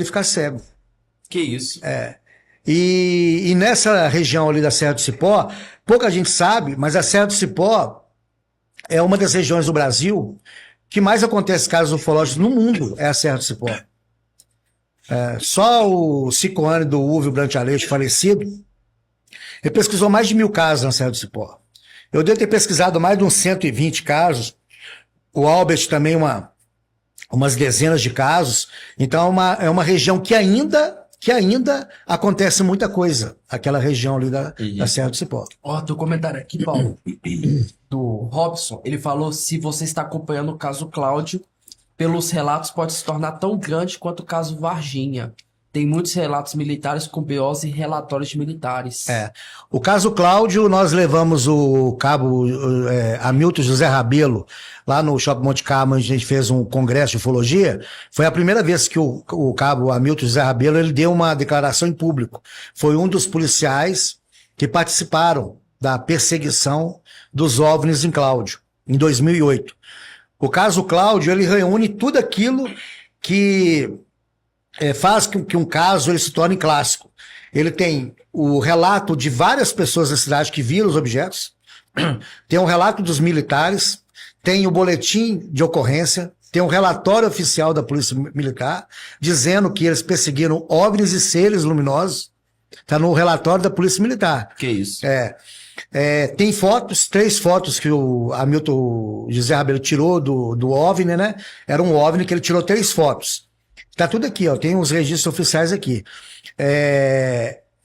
ele ficar cego. Que isso? E nessa região ali da Serra do Cipó, pouca gente sabe, mas a Serra do Cipó é uma das regiões do Brasil que mais acontece casos ufológicos no mundo, é a Serra do Cipó. Só o Cicoane do Uve Brant Aleixo, falecido, ele pesquisou mais de 1000 casos na Serra do Cipó. Eu devo ter pesquisado mais de uns 120 casos, o Albert também umas dezenas de casos. Então é uma região que ainda acontece muita coisa, aquela região ali da Serra do Cipó. Ó, teu comentário aqui, Paulo, do Robson, ele falou: se você está acompanhando o caso Cláudio, pelos relatos pode se tornar tão grande quanto o caso Varginha. Tem muitos relatos militares com BOs e relatórios de militares. O caso Cláudio, nós levamos o cabo Hamilton José Rabelo lá no Shopping Monte Carlo, onde a gente fez um congresso de ufologia. Foi a primeira vez que o cabo Hamilton José Rabelo ele deu uma declaração em público. Foi um dos policiais que participaram da perseguição dos OVNIs em Cláudio, em 2008. O caso Cláudio, ele reúne tudo aquilo que faz com que um caso ele se torne clássico. Ele tem o relato de várias pessoas da cidade que viram os objetos, tem um relato dos militares, tem o boletim de ocorrência, tem um relatório oficial da Polícia Militar, dizendo que eles perseguiram OVNIs e seres luminosos. Está no relatório da Polícia Militar. Que isso? Tem fotos, 3 fotos que o Hamilton José Rabelo tirou do OVNI, né? Era um OVNI que ele tirou 3 fotos. Tá tudo aqui, ó. Tem os registros oficiais aqui.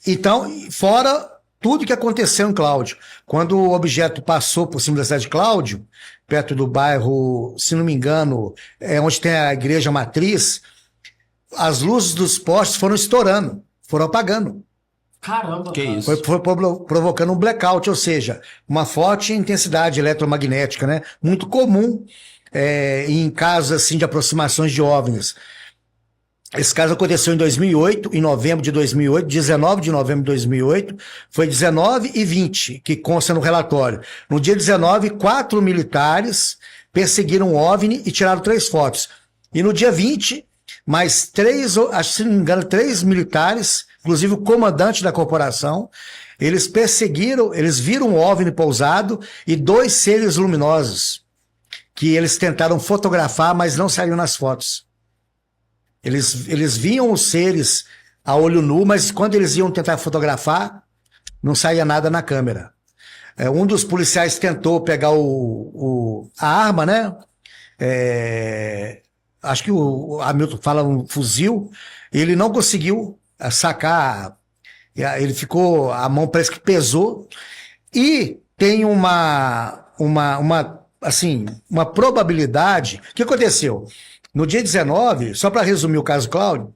Então, fora tudo que aconteceu em Cláudio. Quando o objeto passou por cima da cidade de Cláudio, perto do bairro, se não me engano, onde tem a igreja matriz, as luzes dos postes foram estourando, foram apagando. Caramba, que isso? Foi provocando um blackout, ou seja, uma forte intensidade eletromagnética, né? Muito comum em casos assim de aproximações de OVNIs. Esse caso aconteceu em 2008, em novembro de 2008, 19 de novembro de 2008, foi 19 e 20, que consta no relatório. No dia 19, 4 militares perseguiram um OVNI e tiraram 3 fotos. E no dia 20, mais 3, acho que se não me engano, 3 militares, inclusive o comandante da corporação, eles viram um OVNI pousado e 2 seres luminosos, que eles tentaram fotografar, mas não saíram nas fotos. Eles viam os seres a olho nu, mas quando eles iam tentar fotografar, não saía nada na câmera. Um dos policiais tentou pegar a arma, né? Acho que o Hamilton fala um fuzil, ele não conseguiu sacar, ele ficou, a mão parece que pesou, e tem uma probabilidade. O que aconteceu? No dia 19, só para resumir o caso Cláudio,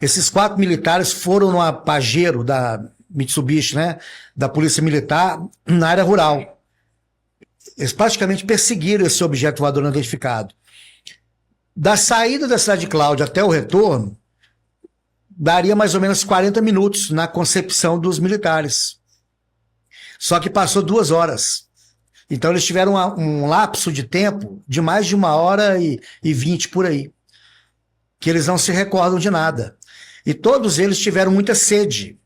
esses 4 militares foram numa Pajero da Mitsubishi, né, da Polícia Militar, na área rural. Eles praticamente perseguiram esse objeto voador não identificado. Da saída da cidade de Cláudio até o retorno, daria mais ou menos 40 minutos na concepção dos militares. Só que passou 2 horas. Então eles tiveram um lapso de tempo de mais de 1h20 por aí, que eles não se recordam de nada. E todos eles tiveram muita sede,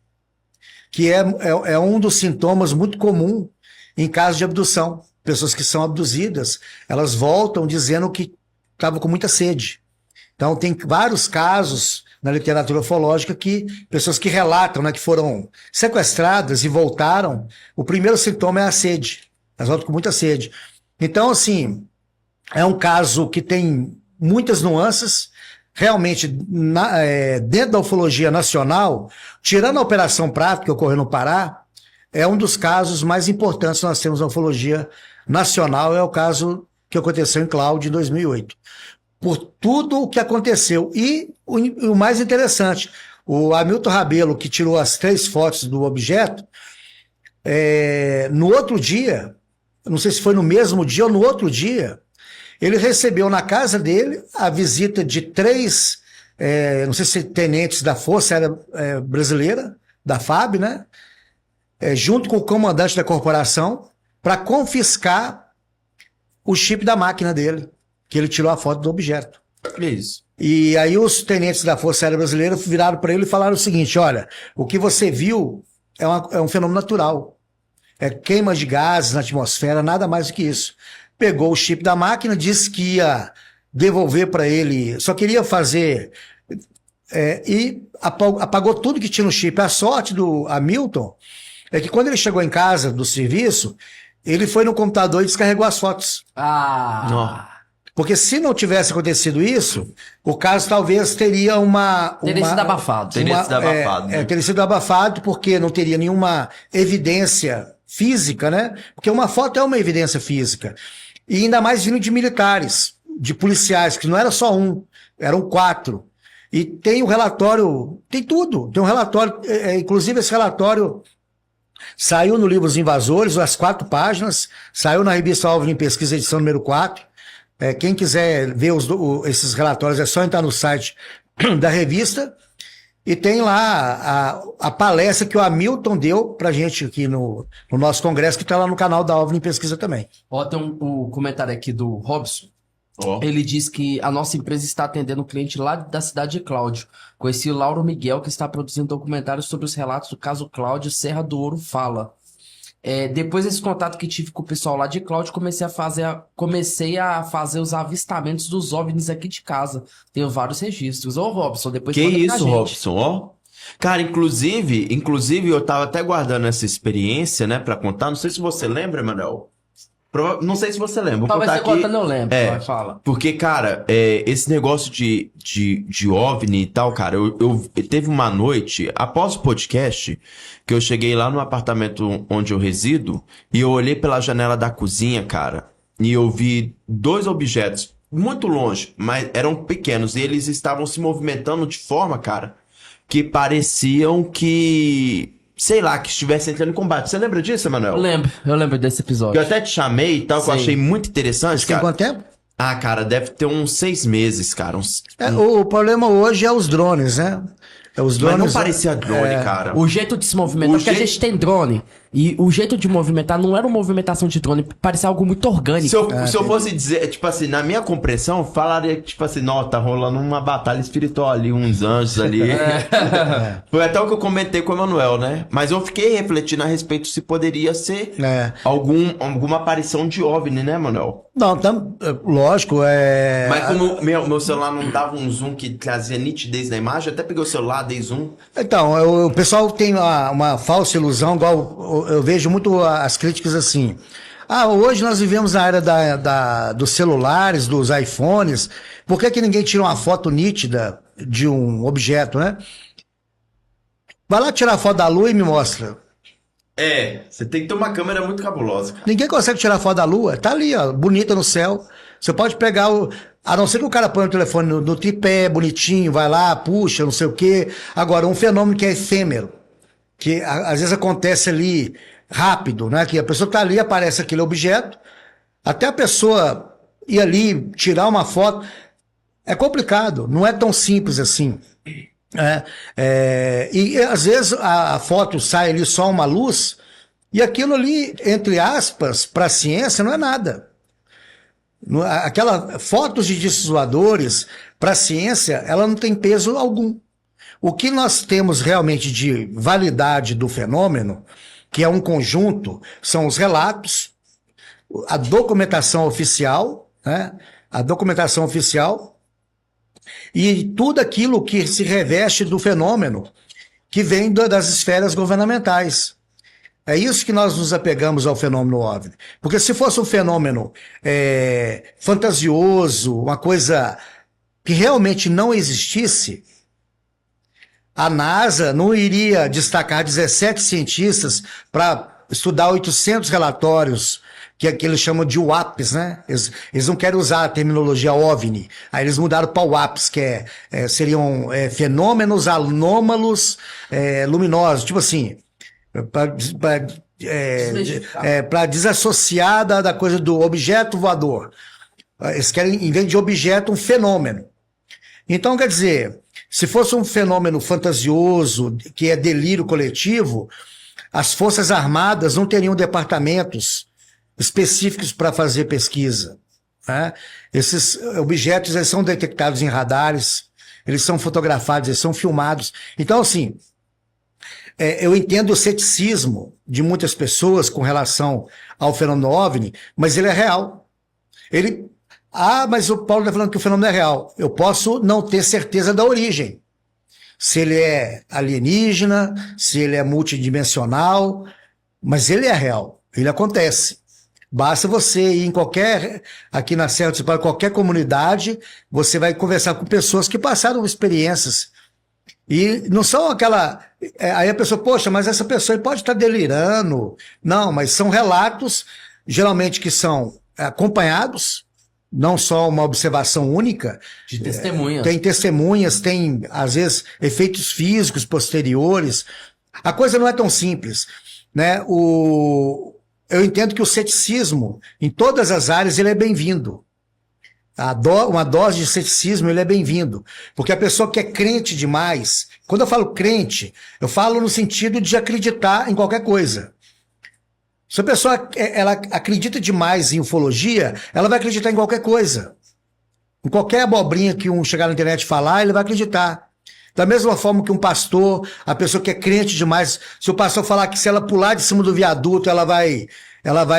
que é um dos sintomas muito comum em casos de abdução. Pessoas que são abduzidas, elas voltam dizendo que estavam com muita sede. Então tem vários casos na literatura ufológica que pessoas que relatam, né, que foram sequestradas e voltaram, o primeiro sintoma é a sede. Elas voltam com muita sede. Então, assim, é um caso que tem muitas nuances. Realmente, dentro da ufologia nacional, tirando a Operação Prato, que ocorreu no Pará, é um dos casos mais importantes que nós temos na ufologia nacional, é o caso que aconteceu em Cláudio, em 2008. Por tudo o que aconteceu. E o mais interessante, o Hamilton Rabelo, que tirou as 3 fotos do objeto, no outro dia, não sei se foi no mesmo dia ou no outro dia, ele recebeu na casa dele a visita de 3, não sei se tenentes da Força Aérea Brasileira, da FAB, né? Junto com o comandante da corporação, para confiscar o chip da máquina dele, que ele tirou a foto do objeto. É isso. E aí os tenentes da Força Aérea Brasileira viraram para ele e falaram o seguinte: olha, o que você viu é um fenômeno natural. É queima de gases na atmosfera, nada mais do que isso. Pegou o chip da máquina, disse que ia devolver para ele, só queria fazer, e apagou tudo que tinha no chip. A sorte do Hamilton é que quando ele chegou em casa do serviço, ele foi no computador e descarregou as fotos. Porque se não tivesse acontecido isso, o caso talvez teria Teria sido abafado. Teria sido abafado, né? Teria sido abafado porque não teria nenhuma evidência física, né? Porque uma foto é uma evidência física. E ainda mais vindo de militares, de policiais, que não era só um, eram 4. E tem o relatório, tem tudo. Tem um relatório, inclusive esse relatório saiu no livro Os Invasores, as 4 páginas, saiu na revista Alvin em Pesquisa, edição número 4. Quem quiser ver esses relatórios é só entrar no site da revista e tem lá a palestra que o Hamilton deu pra gente aqui no nosso congresso, que tá lá no canal da Alvin em Pesquisa também. Ó, tem um comentário aqui do Robson. Ele diz que a nossa empresa está atendendo um cliente lá da cidade de Cláudio. Conheci o Lauro Miguel, que está produzindo documentários sobre os relatos do caso Cláudio. Serra do Ouro fala. Depois desse contato que tive com o pessoal lá de Cláudio, comecei a fazer os avistamentos dos OVNIs aqui de casa. Tenho vários registros. Ô, Robson, depois Que conta pra isso, gente. Robson, ó. Cara, inclusive eu tava até guardando essa experiência, né, pra contar. Não sei se você lembra, Manuel. Não sei se você lembra. Vou Talvez contar você aqui. conta, não lembro. Vai, fala. Porque, cara, esse negócio de OVNI e tal, cara, eu teve uma noite, após o podcast, que eu cheguei lá no apartamento onde eu resido, e eu olhei pela janela da cozinha, cara, e eu vi 2 objetos, muito longe, mas eram pequenos, e eles estavam se movimentando de forma, cara, que pareciam que... sei lá, que estivesse entrando em combate. Você lembra disso, Emanuel? Eu lembro desse episódio. Eu até te chamei e tal, que eu Sim. achei muito interessante, Tem cara. quanto tempo? Ah, cara, deve ter uns 6 meses, cara. O problema hoje é os drones, né? Os drones, Mas não parecia drone, cara. O jeito de se movimentar, porque a gente tem drone, e o jeito de movimentar não era uma movimentação de drone, parecia algo muito orgânico. Se eu fosse dizer, tipo assim, na minha compreensão, falaria que, tipo assim, não, tá rolando uma batalha espiritual ali, uns anjos ali. Foi até o que eu comentei com o Emanuel, né? Mas eu fiquei refletindo a respeito se poderia ser alguma aparição de OVNI, né, Emanuel? Não, lógico, Mas como meu celular não dava um zoom que trazia nitidez na imagem, eu até peguei o celular, dei zoom. Então, o pessoal tem uma falsa ilusão, igual eu vejo muito as críticas assim. Hoje nós vivemos na era dos celulares, dos iPhones, por que ninguém tira uma foto nítida de um objeto, né? Vai lá tirar a foto da Lua e me mostra. Você tem que ter uma câmera muito cabulosa, cara. Ninguém consegue tirar foto da Lua, tá ali, ó, bonita no céu. Você pode pegar a não ser que o cara põe o telefone no tripé, bonitinho, vai lá, puxa, não sei o quê. Agora, um fenômeno que é efêmero, que às vezes acontece ali rápido, né? Que a pessoa tá ali, aparece aquele objeto, até a pessoa ir ali, tirar uma foto, é complicado, não é tão simples assim. E às vezes a foto sai ali só uma luz, e aquilo ali, entre aspas, para a ciência não é nada. Aquela fotos de discos voadores, para a ciência, ela não tem peso algum. O que nós temos realmente de validade do fenômeno, que é um conjunto, são os relatos, a documentação oficial, né? A documentação oficial e tudo aquilo que se reveste do fenômeno que vem das esferas governamentais. É isso que nós nos apegamos ao fenômeno OVNI. Porque se fosse um fenômeno fantasioso, uma coisa que realmente não existisse, a NASA não iria destacar 17 cientistas para estudar 800 relatórios que eles chamam de UAPs, né? Eles não querem usar a terminologia OVNI. Aí eles mudaram para UAPs, que seriam fenômenos anômalos luminosos. Tipo assim, para desassociar da coisa do objeto voador. Eles querem, em vez de objeto, um fenômeno. Então, quer dizer, se fosse um fenômeno fantasioso, que é delírio coletivo, as Forças Armadas não teriam departamentos específicos para fazer pesquisa. né? Esses objetos eles são detectados em radares, eles são fotografados, eles são filmados. Então, assim, eu entendo o ceticismo de muitas pessoas com relação ao fenômeno OVNI, mas ele é real. Mas o Paulo está falando que o fenômeno é real. Eu posso não ter certeza da origem. Se ele é alienígena, se ele é multidimensional, mas ele é real, ele acontece. Basta você ir aqui na Serra do Cipó, qualquer comunidade, você vai conversar com pessoas que passaram experiências. E não são aí a pessoa, poxa, mas essa pessoa pode estar delirando. Não, mas são relatos, geralmente que são acompanhados, não só uma observação única. De testemunhas. Tem testemunhas, tem, às vezes, efeitos físicos posteriores. A coisa não é tão simples, né? Eu entendo que o ceticismo, em todas as áreas, ele é bem-vindo. Uma dose de ceticismo, ele é bem-vindo. Porque a pessoa que é crente demais, quando eu falo crente, eu falo no sentido de acreditar em qualquer coisa. Se a pessoa ela acredita demais em ufologia, ela vai acreditar em qualquer coisa. Em qualquer abobrinha que chegar na internet falar, ele vai acreditar. Da mesma forma que um pastor, a pessoa que é crente demais, se o pastor falar que se ela pular de cima do viaduto, ela vai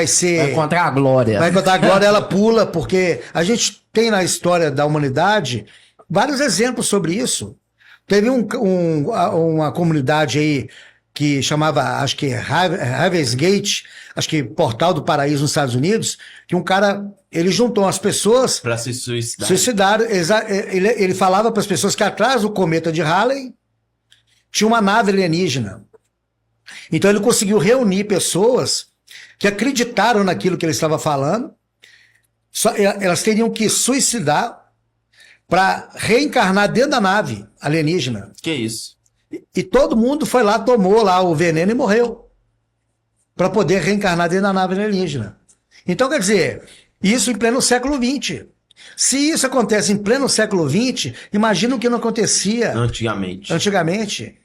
ser... Vai encontrar a glória. Vai encontrar a glória, ela pula, porque a gente tem na história da humanidade vários exemplos sobre isso. Teve uma comunidade aí que chamava, acho que Heaven's Gate, acho que Portal do Paraíso nos Estados Unidos, que um cara, ele juntou as pessoas... Para se suicidar. Suicidaram. Ele falava para as pessoas que atrás do cometa de Halley tinha uma nave alienígena. Então ele conseguiu reunir pessoas que acreditaram naquilo que ele estava falando, elas teriam que suicidar para reencarnar dentro da nave alienígena. Que isso? E todo mundo foi lá, tomou lá o veneno e morreu. Para poder reencarnar dentro da nave alienígena. Então, quer dizer, isso em pleno século XX. Se isso acontece em pleno século XX, imagina o que não acontecia antigamente.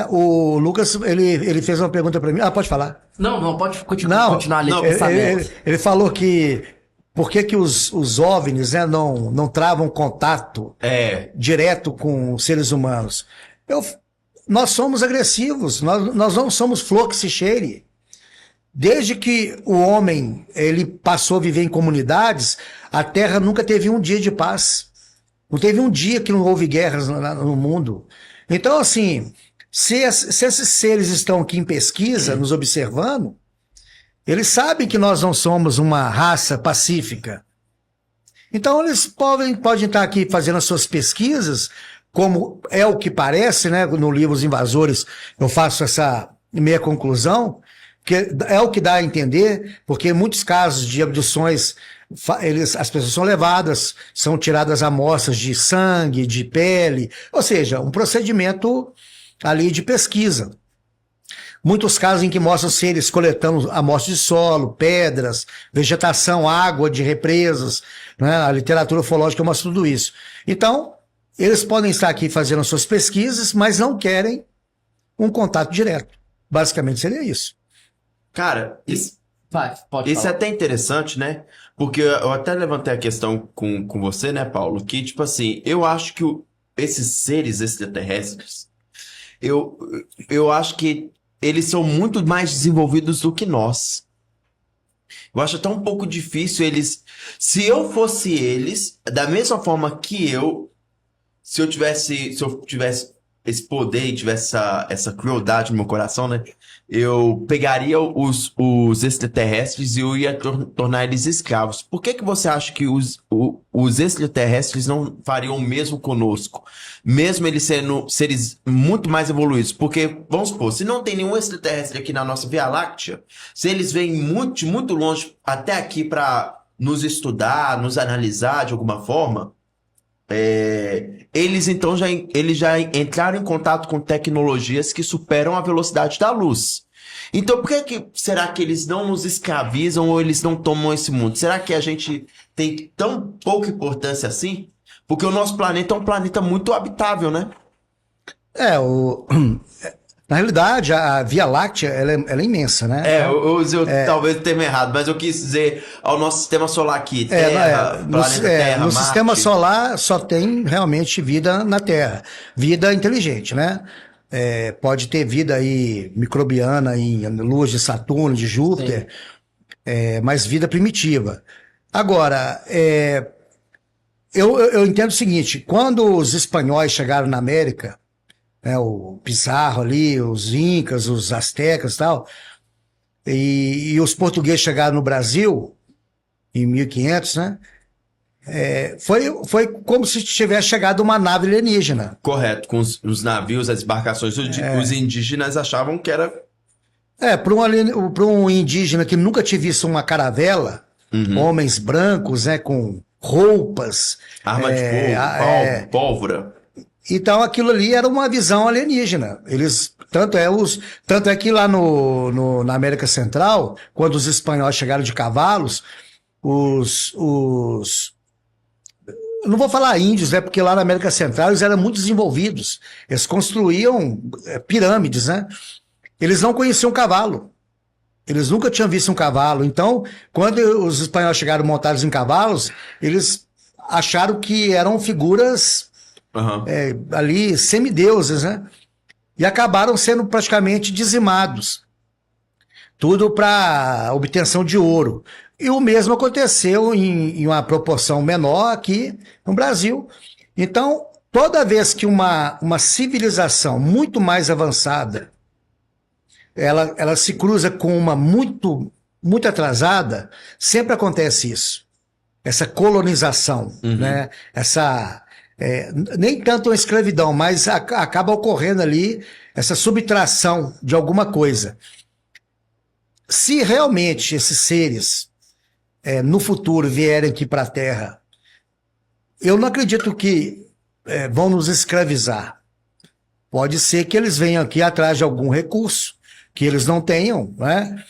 O Lucas, ele fez uma pergunta para mim. Pode falar. Não, pode continuar ali. Ele falou que por que os OVNIs, né, não travam contato direto com os seres humanos? Nós somos agressivos, nós não somos flor que se cheire. Desde que o homem ele passou a viver em comunidades, a Terra nunca teve um dia de paz. Não teve um dia que não houve guerras no mundo. Então, assim, se esses seres estão aqui em pesquisa, nos observando, eles sabem que nós não somos uma raça pacífica. Então eles podem estar aqui fazendo as suas pesquisas, como é o que parece, né? No livro Os Invasores eu faço essa meia conclusão, que é o que dá a entender, porque em muitos casos de abduções, as pessoas são levadas, são tiradas amostras de sangue, de pele, ou seja, um procedimento ali de pesquisa. Muitos casos em que mostram seres coletando amostras de solo, pedras, vegetação, água de represas, né? A literatura ufológica mostra tudo isso. Então, eles podem estar aqui fazendo suas pesquisas, mas não querem um contato direto. Basicamente seria isso. Cara, pode isso é falar. até interessante, né? Porque eu até levantei a questão com você, né, Paulo? Que, tipo assim, eu acho que esses seres extraterrestres, eu acho que eles são muito mais desenvolvidos do que nós. Eu acho até um pouco difícil eles... Se eu fosse eles, da mesma forma que se eu tivesse esse poder e tivesse essa crueldade no meu coração, né? Eu pegaria os extraterrestres e eu ia tornar eles escravos. Por que você acha que os extraterrestres não fariam o mesmo conosco? Mesmo eles sendo seres muito mais evoluídos. Porque, vamos supor, se não tem nenhum extraterrestre aqui na nossa Via Láctea, se eles vêm muito, muito longe até aqui para nos estudar, nos analisar de alguma forma... eles então já entraram em contato com tecnologias que superam a velocidade da luz. Então por que será que eles não nos escravizam ou eles não tomam esse mundo? Será que a gente tem tão pouca importância assim? Porque o nosso planeta é um planeta muito habitável, né? Na realidade, a Via Láctea, ela é imensa, né? Eu talvez tenha errado, mas eu quis dizer ao nosso sistema solar aqui, Terra, planeta Terra, no Marte. sistema solar só tem realmente vida na Terra, vida inteligente, né? Pode ter vida aí microbiana em luas de Saturno, de Júpiter, mas vida primitiva. Agora, eu entendo o seguinte, quando os espanhóis chegaram na América, né, o Pizarro ali, os incas, os astecas e tal, e os portugueses chegaram no Brasil em 1500, né? Foi como se tivesse chegado uma nave alienígena. Correto, com os navios, as embarcações, os indígenas achavam que era... Para um indígena que nunca tinha visto uma caravela, homens brancos, né, com roupas... Arma de fogo, pólvora... Então aquilo ali era uma visão alienígena. Tanto é que lá na América Central, quando os espanhóis chegaram de cavalos, eu não vou falar índios, né? Porque lá na América Central eles eram muito desenvolvidos. Eles construíam pirâmides, né? Eles não conheciam cavalo. Eles nunca tinham visto um cavalo. Então, quando os espanhóis chegaram montados em cavalos, eles acharam que eram figuras ali semideuses, né? E acabaram sendo praticamente dizimados. Tudo para obtenção de ouro. E o mesmo aconteceu em uma proporção menor aqui no Brasil. Então, toda vez que uma civilização muito mais avançada, ela se cruza com uma muito, muito atrasada, sempre acontece isso. Essa colonização, né? Nem tanto a escravidão, mas acaba ocorrendo ali essa subtração de alguma coisa. Se realmente esses seres no futuro vierem aqui para a Terra, eu não acredito que vão nos escravizar. Pode ser que eles venham aqui atrás de algum recurso que eles não tenham, né?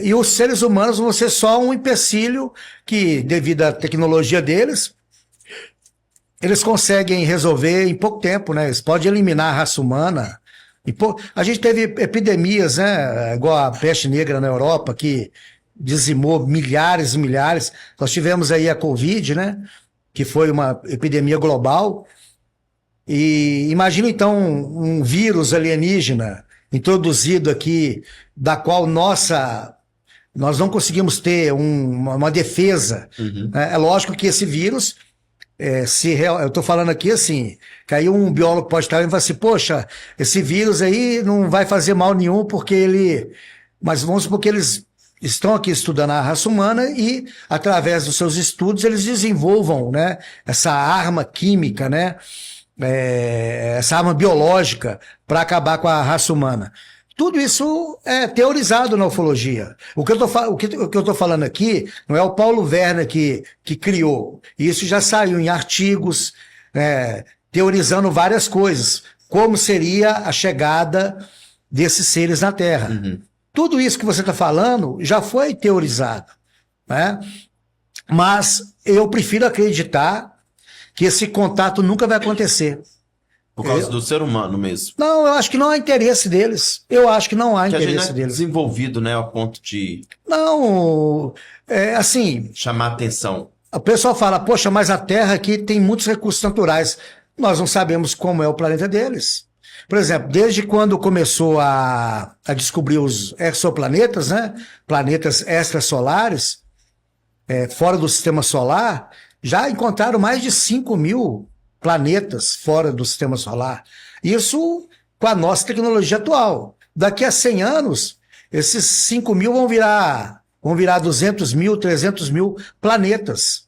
E os seres humanos vão ser só um empecilho que, devido à tecnologia deles, eles conseguem resolver em pouco tempo, né? Eles podem eliminar a raça humana. A gente teve epidemias, né? Igual a peste negra na Europa, que dizimou milhares e milhares. Nós tivemos aí a Covid, né? Que foi uma epidemia global. E imagina então um vírus alienígena introduzido aqui, da qual nós não conseguimos ter uma defesa. É lógico que esse vírus, eu estou falando aqui assim, que aí um biólogo pode estar e falar assim, poxa, esse vírus aí não vai fazer mal nenhum mas vamos supor que eles estão aqui estudando a raça humana e, através dos seus estudos, eles desenvolvam, né, essa arma química, né, essa arma biológica para acabar com a raça humana. Tudo isso é teorizado na ufologia. O que eu estou falando aqui não é o Paulo Werner que criou. Isso já saiu em artigos, teorizando várias coisas. Como seria a chegada desses seres na Terra. Tudo isso que você está falando já foi teorizado, né? Mas eu prefiro acreditar que esse contato nunca vai acontecer. Por causa do ser humano mesmo. Não, eu acho que não há interesse deles. Eu acho que não há que interesse a gente não é deles. desenvolvido, né, a ponto de... Não, assim... chamar atenção. O pessoal fala, poxa, mas a Terra aqui tem muitos recursos naturais. Nós não sabemos como é o planeta deles. Por exemplo, desde quando começou a descobrir os exoplanetas, né, planetas extrasolares, fora do sistema solar, já encontraram mais de 5.000 planetas fora do sistema solar. Isso com a nossa tecnologia atual. Daqui a 100 anos, esses 5.000 vão virar 200.000, 300.000 planetas.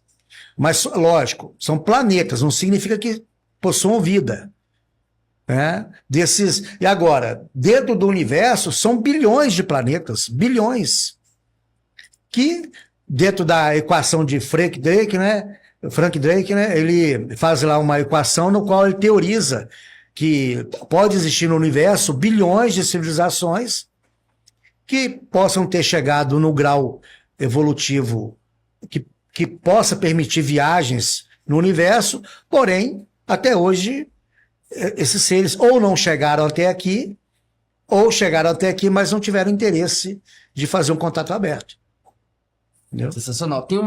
Mas, lógico, são planetas, não significa que possuam vida. E agora, dentro do universo, são bilhões de planetas, bilhões, que dentro da equação de Frank Drake, né, ele faz lá uma equação no qual ele teoriza que pode existir no universo bilhões de civilizações que possam ter chegado no grau evolutivo que possa permitir viagens no universo, porém, até hoje, esses seres ou não chegaram até aqui, ou chegaram até aqui, mas não tiveram interesse de fazer um contato aberto. Entendeu? Sensacional. Tem uma